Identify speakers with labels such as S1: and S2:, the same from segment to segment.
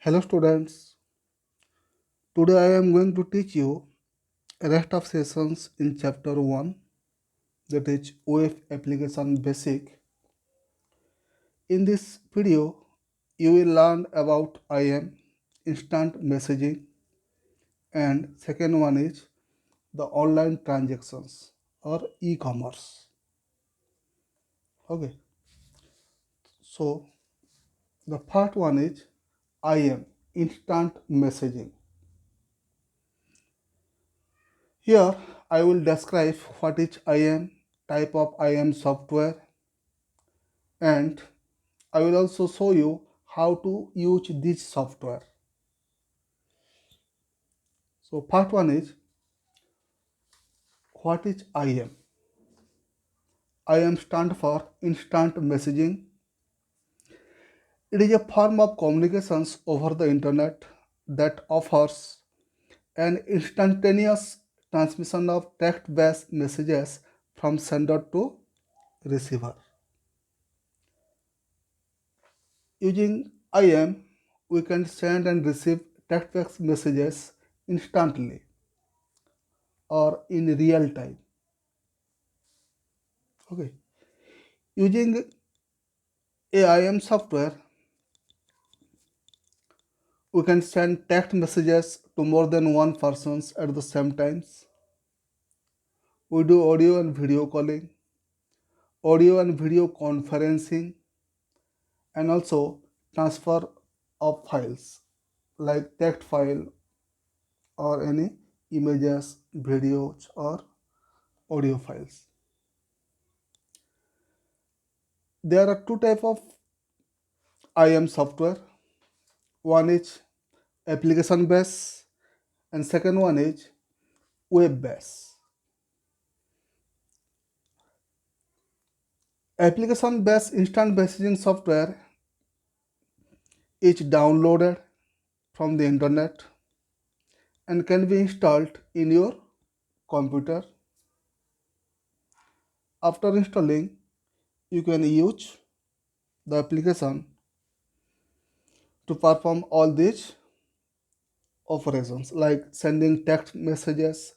S1: Hello students, today I am going to teach you rest of sessions in chapter 1, that is web application basic. In this video you will learn about IM, instant messaging, and second one is the online transactions or e-commerce. Okay, so the part one is IM, instant messaging. Here I will describe what is IM, type of IM software, and I will also show you how to use this software. So part one is what is IM? IM stand for instant messaging. It is a form of communications over the internet that offers an instantaneous transmission of text-based messages from sender to receiver. Using IM, we can send and receive text-based messages instantly or in real time. Okay. Using AIM software, we can send text messages to more than one persons at the same times. We do audio and video calling, audio and video conferencing, and also transfer of files like text file or any images, videos, or audio files. There are two types of IM software. One is application based and second one is web based. Application based instant messaging software is downloaded from the internet and can be installed in your computer. After installing, you can use the application to perform all these operations like sending text messages,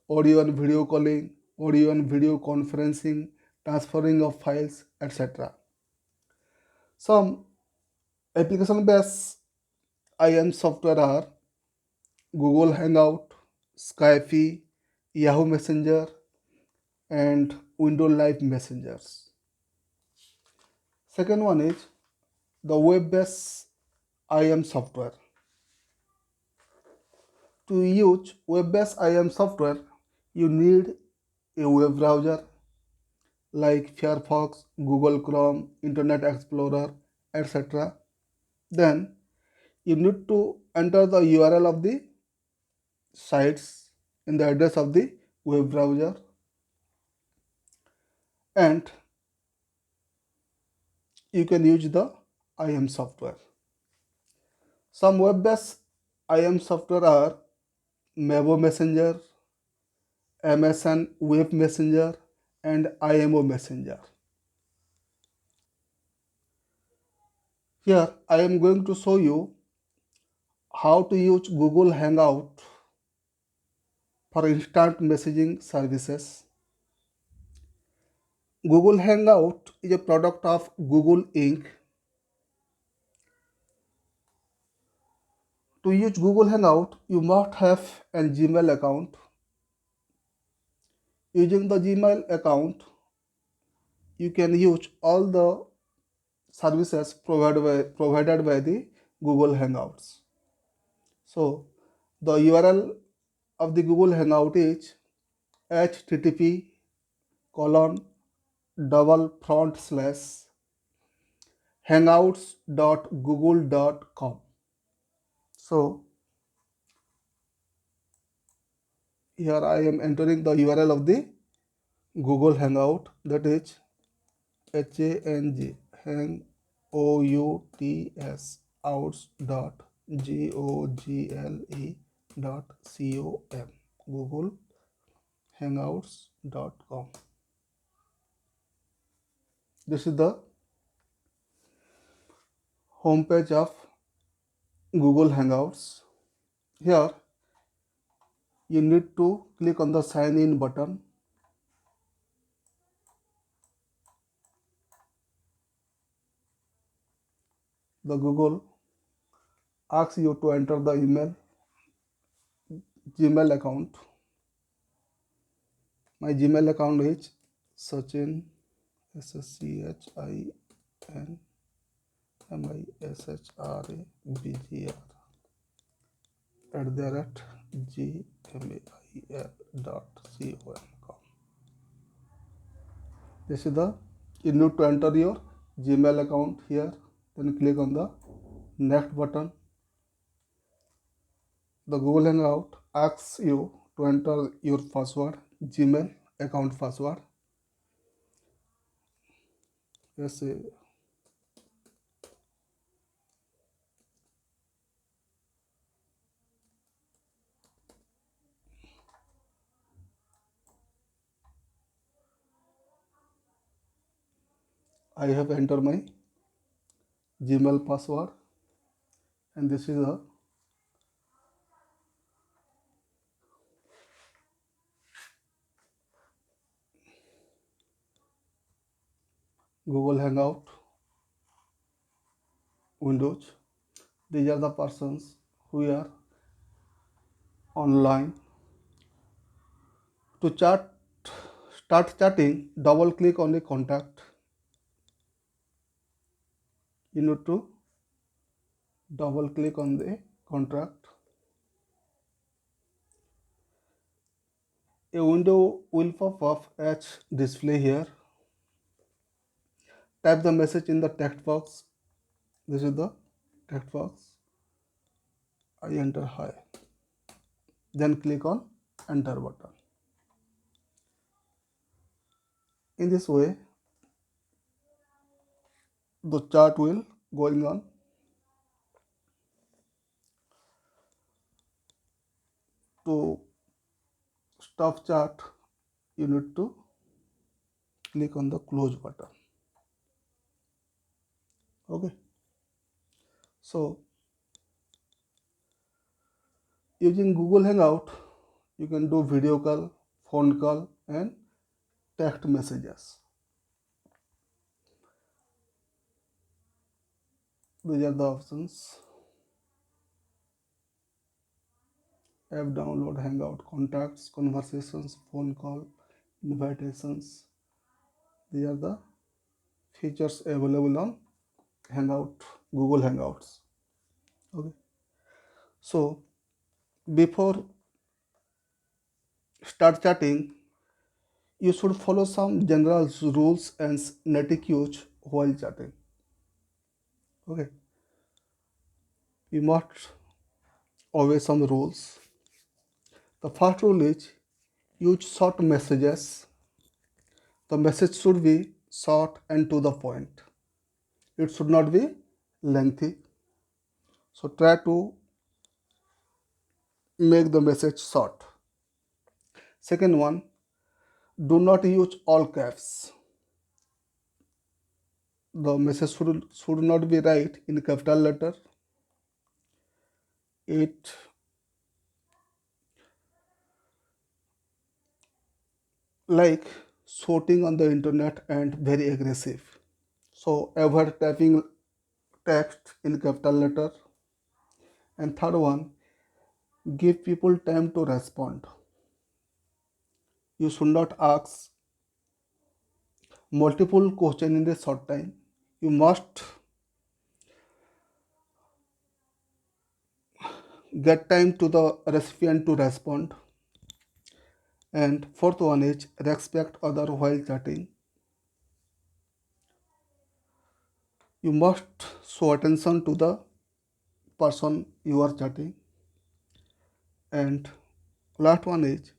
S1: audio and video calling, audio and video conferencing, transferring of files, etc. Some application based IM software are Google Hangout, Skype, Yahoo Messenger, and Windows Live Messengers. Second one is the web-based IM software. To use web-based IM software, you need a web browser like Firefox, Google Chrome, Internet Explorer, etc. Then you need to enter the URL of the sites in the address of the web browser, and you can use the IM software. Some web-based IM software are Mabo Messenger, MSN Web Messenger, and IMO Messenger. Here I am going to show you how to use Google Hangout for instant messaging services. Google Hangout is a product of Google Inc. To use Google Hangout, you must have a Gmail account. Using the Gmail account, you can use all the services provided by the Google Hangouts. So the URL of the Google Hangout is http colon double front slash hangouts.google.com. So here I am entering the URL of the Google Hangout, that is hangouts outs.google.com, Google Hangouts.com. This is the homepage of Google Hangouts. Here you need to click on the sign in button. The Google asks you to enter the Gmail account. My Gmail account is Sachin, SSCHINMISSRABGR@gmail.com. This is the, you need to enter your Gmail account here. Then click on the next button. The Google Hangout asks you to enter your password, Gmail account password. Yes, I have entered my Gmail password, and this is a Google Hangout windows. These are the persons who are online. To start chatting, double click on the contact. You need to double click on the contact. A window will pop up as display here. Type the message in the text box. This is the text box. I enter hi. Then click on enter button. In this way, the chat will going on. To stop chat, you need to click on the close button. Okay. So using Google Hangout, you can do video call, phone call, and text messages. These are the options. App download, Hangout, contacts, conversations, phone call, invitations. These are the features available on Hangout, Google Hangouts. Okay. So before start chatting, you should follow some general rules and etiquette while chatting. Okay. We must obey some rules. The first rule is use short messages. The message should be short and to the point. It should not be lengthy. So try to make the message short. Second one, do not use all caps. The message should not be write in capital letter. It like shouting on the internet and very aggressive. So avoid typing text in capital letter. And third one, give people time to respond. You should not ask multiple questions in a short time. You must get time to the recipient to respond. And fourth one is respect other while chatting. You must show attention to the person you are chatting. And last one is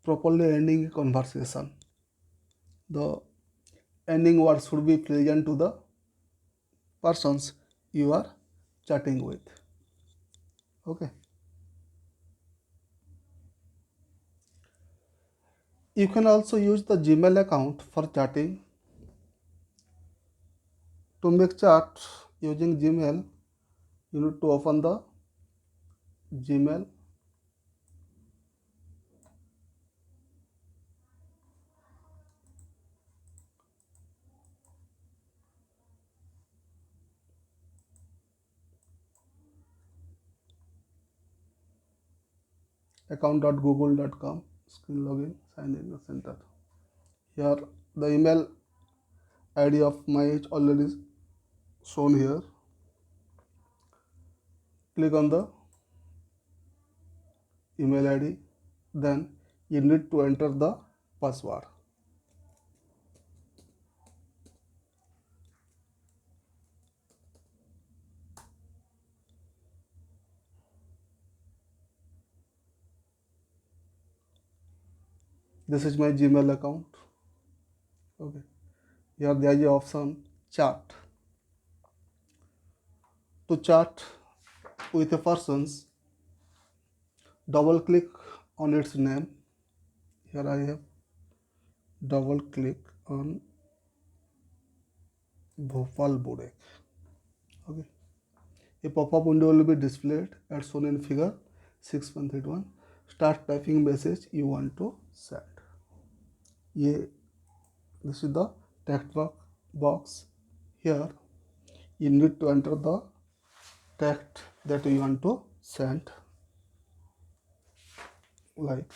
S1: properly ending a conversation. The ending words should be pleasant to the persons you are chatting with. Okay. You can also use the Gmail account for chatting. To make chat using Gmail, you need to open the Gmail, account.google.com, screen login, sign in, center. Here the email ID of my is already shown here. Click on the email ID, then you need to enter the password. This is my Gmail account. Okay, here there is the option chat. To chat with a person, double click on its name. Here I have double click on Bhopal Burek. Okay, a pop-up window will be displayed as shown in figure 6.31. Start typing message you want to send. This is the text box. Here you need to enter the text that you want to send, like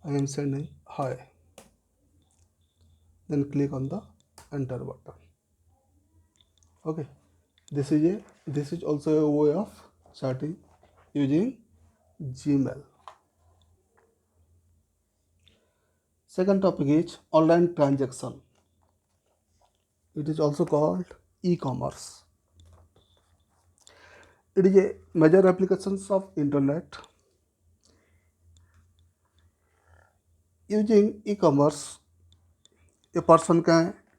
S1: I am sending hi. Then click on the enter button. Okay, this is also a way of chatting using Gmail. Second topic is online transaction. It is also called e-commerce. It is a major applications of internet. Using e-commerce, a person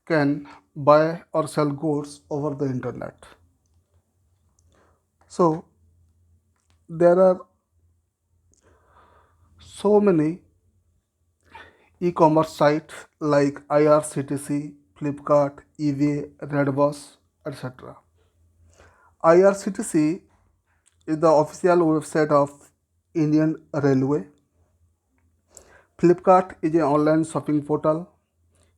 S1: can buy or sell goods over the internet. So there are so many e-commerce sites like IRCTC, Flipkart, eBay, Redbus, etc. IRCTC is the official website of Indian Railway. Flipkart is an online shopping portal.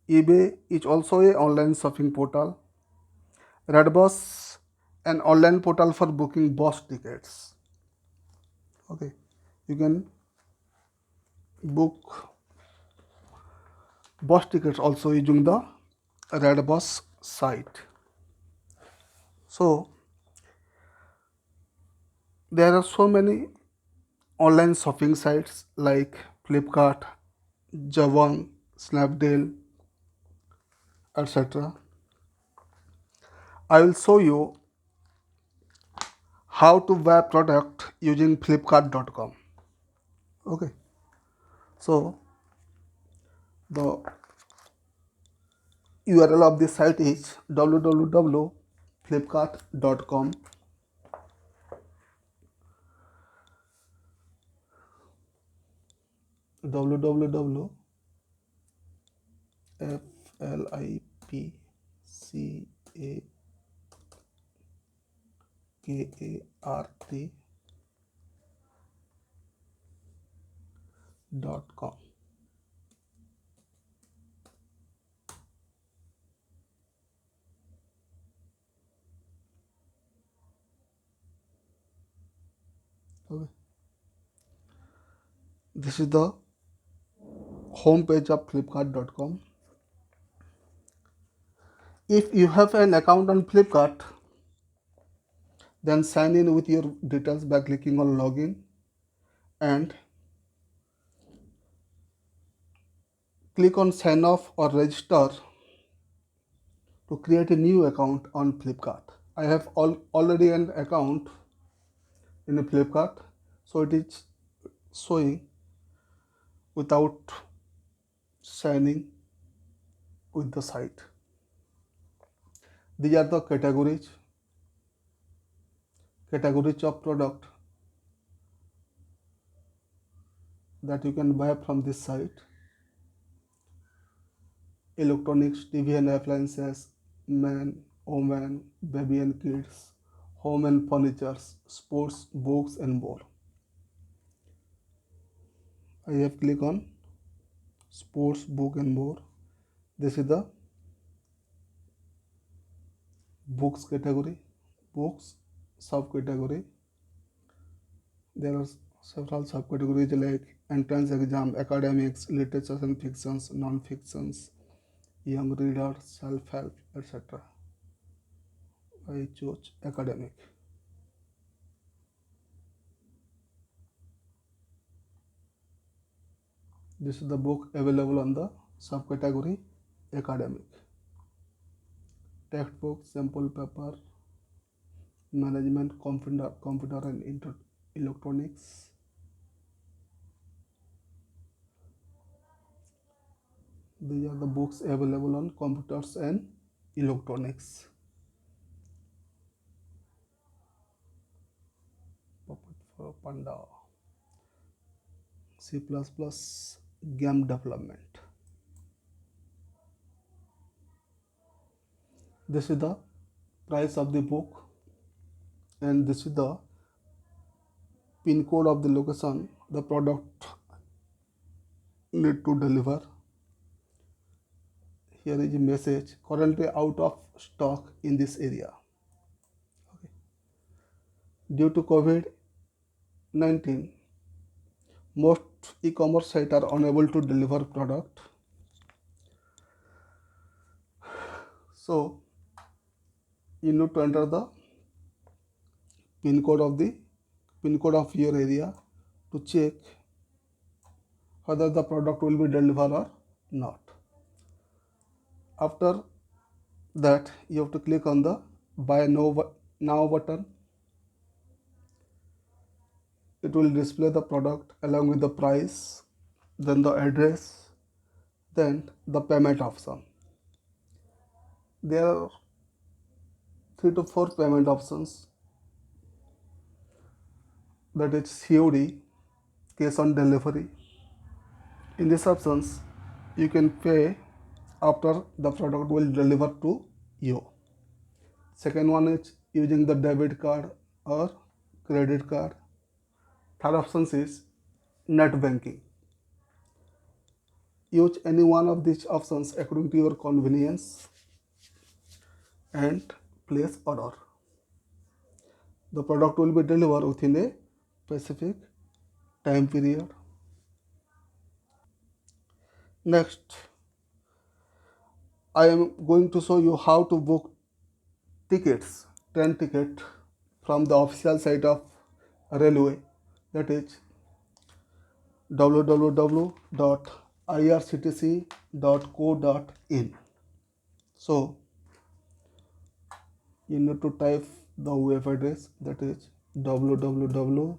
S1: eBay is also an online shopping portal. Redbus, an online portal for booking bus tickets. Okay, you can book bus tickets also using the Redbus site. So there are so many online shopping sites like Flipkart, Jabang, Snapdeal, etc. I will show you how to buy product using flipkart.com. Okay, so the URL of this site is www.flipkart.com. flipkart.com. Okay, this is the home page of flipkart.com. If you have an account on Flipkart, then sign in with your details by clicking on login and click on sign off or register to create a new account on Flipkart. I have already an account in a Flipkart, so it is showing without signing with the site. These are the categories of product that you can buy from this site: electronics, TV and appliances, men, women, baby and kids, home and furnitures, sports, books and more. I have clicked on sports, book and more. This is the books category, books subcategory. There are several subcategories like entrance exam, academics, literature and fictions, non-fictions, young readers, self-help, etc. I chose academic. This is the book available on the subcategory academic. Textbook, sample paper, management, computer and electronics. These are the books available on computers and electronics. Puppet for Panda. C++ game development. This is the price of the book and this is the pin code of the location the product need to deliver. Here is a message currently out of stock in this area. Okay. Due to COVID-19, most e-commerce sites are unable to deliver product. So you need to enter the pin code of your area to check whether the product will be delivered or not. After that, you have to click on the buy now button. It will display the product along with the price, then the address, then the payment option. There are 3 to 4 payment options, that is COD, cash on delivery. In these options, you can pay after the product will deliver to you. Second one is using the debit card or credit card. Third option is net banking. Use any one of these options according to your convenience and place order. The product will be delivered within a specific time period. Next, I am going to show you how to book tickets, train ticket from the official site of railway, that is www.irctc.co.in. So you need to type the web address, that is www.irctc.co.in.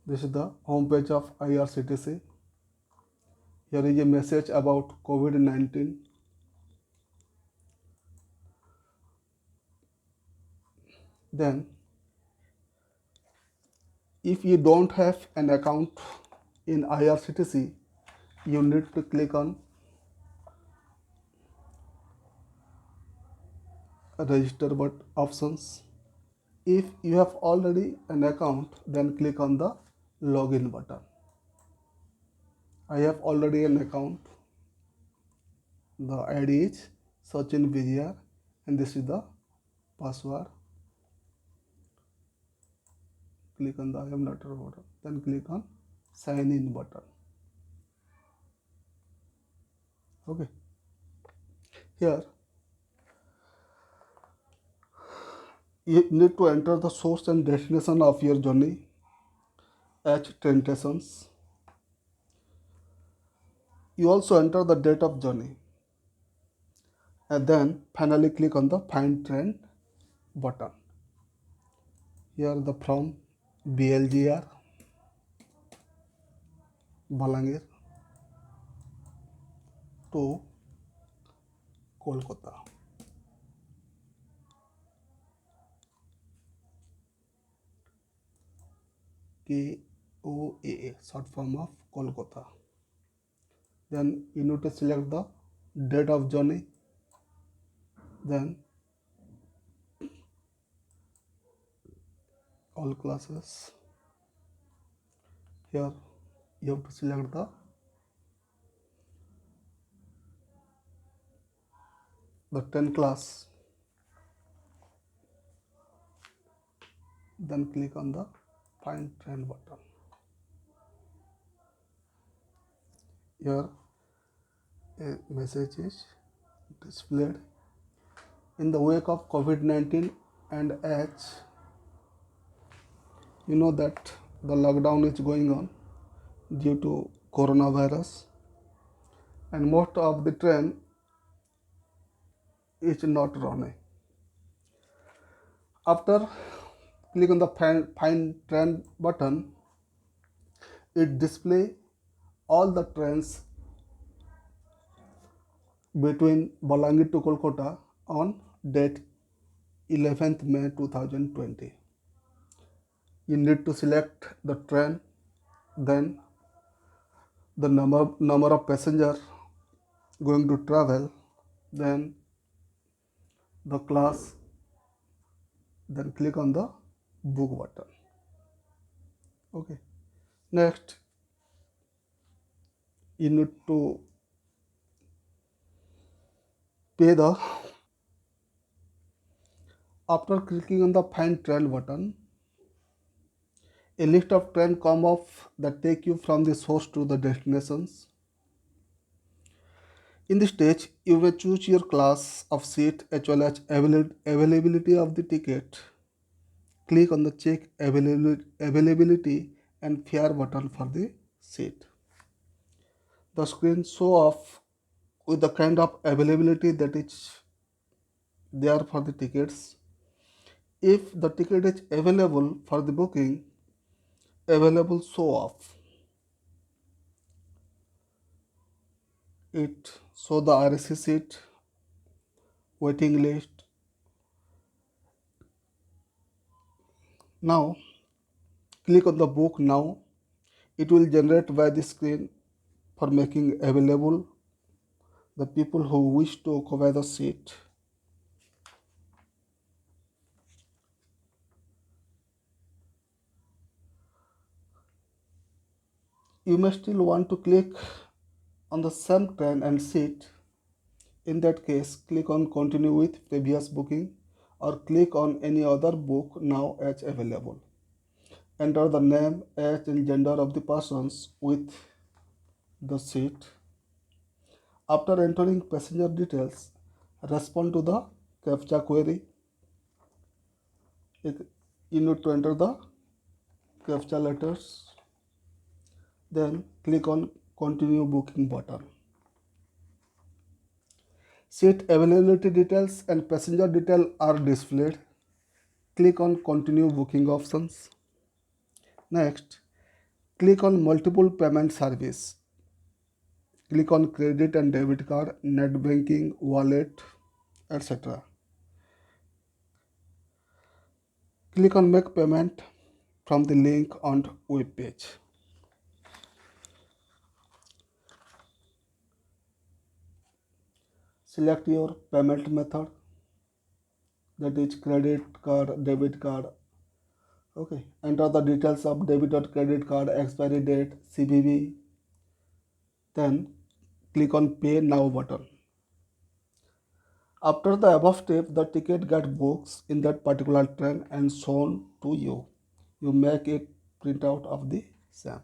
S1: This is the home page of IRCTC. Here is a message about COVID-19. Then, if you don't have an account in IRCTC, you need to click on register but options. If you have already an account, then click on the login button. I have already an account. The ID is Sachin Vijayar and this is the password. Click on the I am not a button. Then click on sign in button. Okay. Here you need to enter the source and destination of your journey as tentations. You also enter the date of journey and then finally click on the find train button. Here the from BLGR Balangir to Kolkata. KOAA, short form of Kolkata. Then you need to select the date of journey. Then all classes. Here you have to select the 10 class. Then click on the find train button. Here a message is displayed. In the wake of COVID-19 and as you know that the lockdown is going on due to coronavirus, and most of the train is not running. After click on the find train button, it display all the trains between Balangir to Kolkata on date 11th May 2020. You need to select the train, then the number of passenger going to travel, then the class, then click on the book button. Okay. Next, you need to pay the. After clicking on the find train button, a list of train come up that take you from the source to the destinations. In this stage, you may choose your class of seat as well as availability of the ticket. Click on the check availability and fare button for the seat. The screen show off with the kind of availability that is there for the tickets. If the ticket is available for the booking, available show off. It show the RSC seat, waiting list. Now click on the book now. It will generate by the screen for making available the people who wish to occupy the seat. You may still want to click on the same train and seat. In that case, click on continue with previous booking or click on any other book now as available. Enter the name, age and gender of the persons with the seat. After entering passenger details, respond to the CAPTCHA query. You need to enter the CAPTCHA letters. Then click on continue booking button. Seat availability details and passenger detail are displayed. Click on continue booking options. Next, click on multiple payment service. Click on credit and debit card, net banking, wallet, etc. Click on make payment from the link on web page. Select your payment method, that is credit card, debit card. Okay. Enter the details of debit or credit card, expiry date, CVV. Then click on pay now button. After the above step, the ticket gets booked in that particular train and shown to you. You make a printout of the same.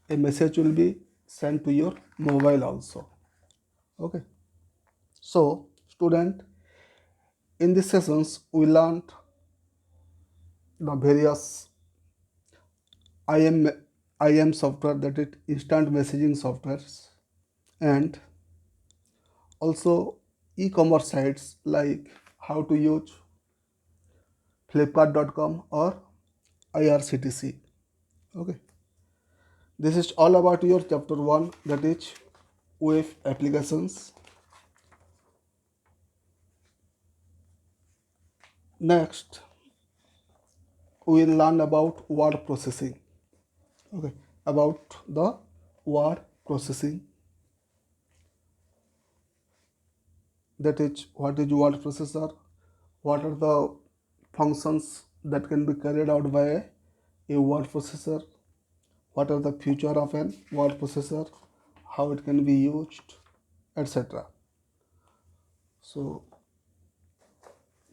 S1: A message will be sent to your mobile also. Okay. So, student, in these sessions, we learned the various IM, IM software, that is instant messaging softwares, and also e-commerce sites like how to use flipkart.com or IRCTC. Okay. This is all about your chapter 1, that is web applications. Next, we will learn about word processing. Okay, about the word processing, that is what is word processor, what are the functions that can be carried out by a word processor, what are the feature of an word processor, how it can be used, etc. So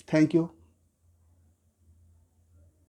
S1: thank you.